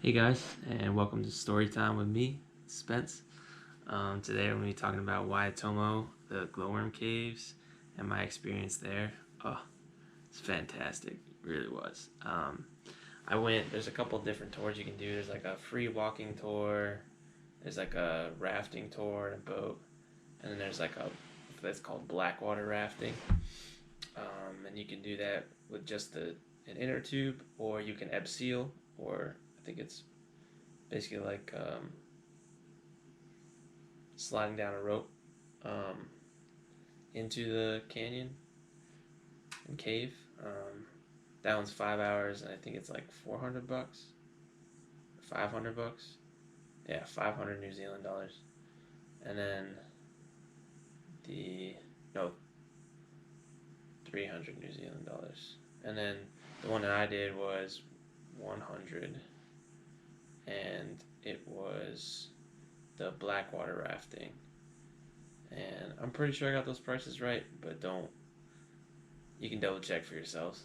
Hey guys, and welcome to Story Time with me, Spence. Today I'm going to be talking about Waitomo, the Glowworm Caves, and my experience there. Oh, it's fantastic. It really was. There's a couple different tours you can do. There's like a free walking tour, there's like a rafting tour and a boat, and then there's like that's called blackwater rafting. And you can do that with just an inner tube, or you can ebb seal, or I think it's basically like sliding down a rope um, into the canyon and cave. That one's 5 hours, and I think it's like $400, $500. Yeah, 500 New Zealand dollars. And then the no 300 New Zealand dollars. And then the one that I did was 100, and it was the blackwater rafting. And I'm pretty sure I got those prices right, but don't you can double check for yourselves.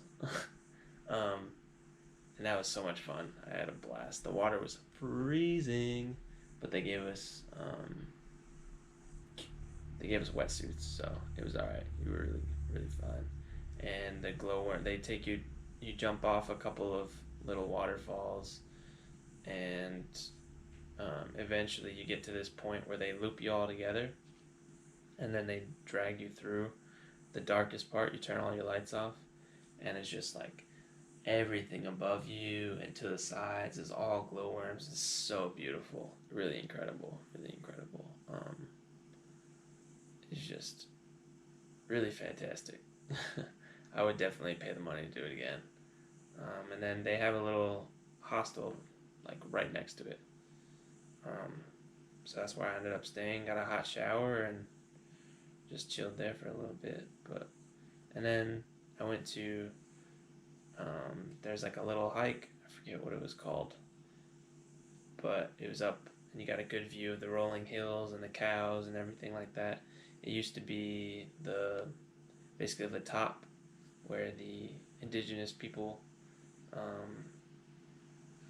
um, and that was so much fun. I had a blast. The water was freezing, but they gave us wetsuits, so it was all right. We were really fine. And the glowworm, you jump off a couple of little waterfalls, and eventually you get to this point where they loop you all together, and then they drag you through the darkest part. You turn all your lights off, and it's just like everything above you and to the sides is all glowworms. It's so beautiful, really incredible, really incredible. It's just really fantastic. I would definitely pay the money to do it again. And then they have a little hostel like right next to it. Um, so that's where I ended up staying. Got a hot shower and just chilled there for a little bit. And then I went to there's like a little hike. I forget what it was called, but it was up, and you got a good view of the rolling hills and the cows and everything like that. It used to be basically the top where the indigenous people um,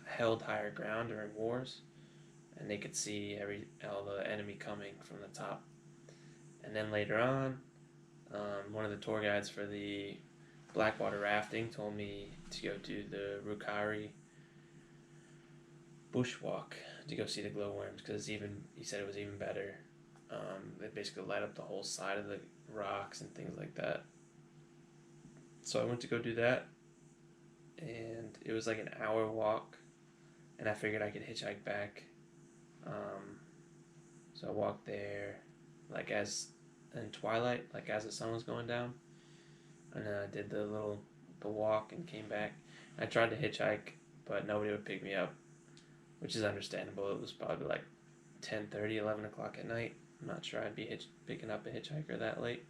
held higher ground during wars, and they could see all the enemy coming from the top. And then later on, one of the tour guides for the blackwater rafting told me to go do the Rukari bushwalk to go see the glowworms, because he said it was even better. They basically light up the whole side of the rocks and things like that. So I went to go do that, and it was like an hour walk, and I figured I could hitchhike back. Um, so I walked there, like as in twilight, like as the sun was going down, and then I did the walk and came back. I tried to hitchhike, but nobody would pick me up, which is understandable. It was probably like 10:30, 11 o'clock at night. I'm not sure I'd be picking up a hitchhiker that late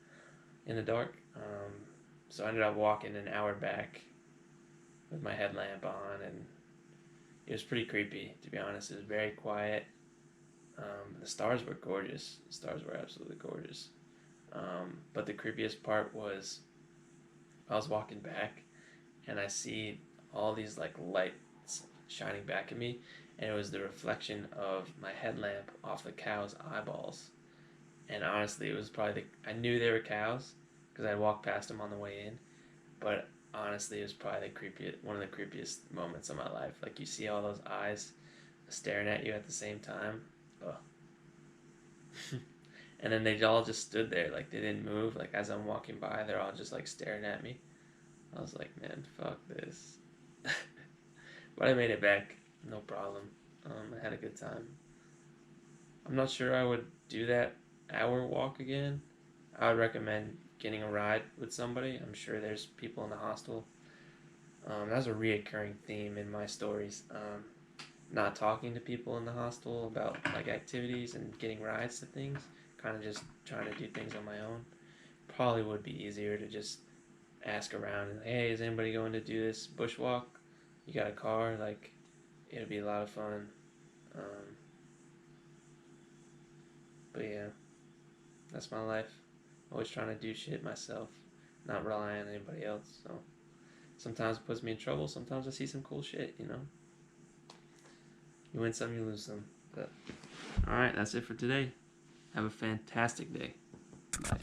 in the dark. So I ended up walking an hour back with my headlamp on, and it was pretty creepy, to be honest. It was very quiet. The stars were gorgeous. The stars were absolutely gorgeous. But the creepiest part was I was walking back, and I see all these like lights shining back at me, and it was the reflection of my headlamp off the cow's eyeballs. And honestly, it was probably I knew they were cows because I walked past them on the way in, but honestly, it was probably one of the creepiest moments of my life. Like, you see all those eyes staring at you at the same time. Oh. And then they all just stood there, like they didn't move. Like, as I'm walking by, they're all just like staring at me. I was like, man, fuck this. But I made it back, no problem. I had a good time. I'm not sure I would do that hour walk again. I would recommend getting a ride with somebody. I'm sure there's people in the hostel. That's a reoccurring theme in my stories. Not talking to people in the hostel about like activities and getting rides to things. Kind of just trying to do things on my own. Probably would be easier to just ask around and, hey, is anybody going to do this bushwalk? You got a car? Like, it'll be a lot of fun. Um, but yeah, that's my life. Always trying to do shit myself, not relying on anybody else. So sometimes it puts me in trouble. Sometimes I see some cool shit, you know. You win some, you lose some. But all right, that's it for today. Have a fantastic day. Bye.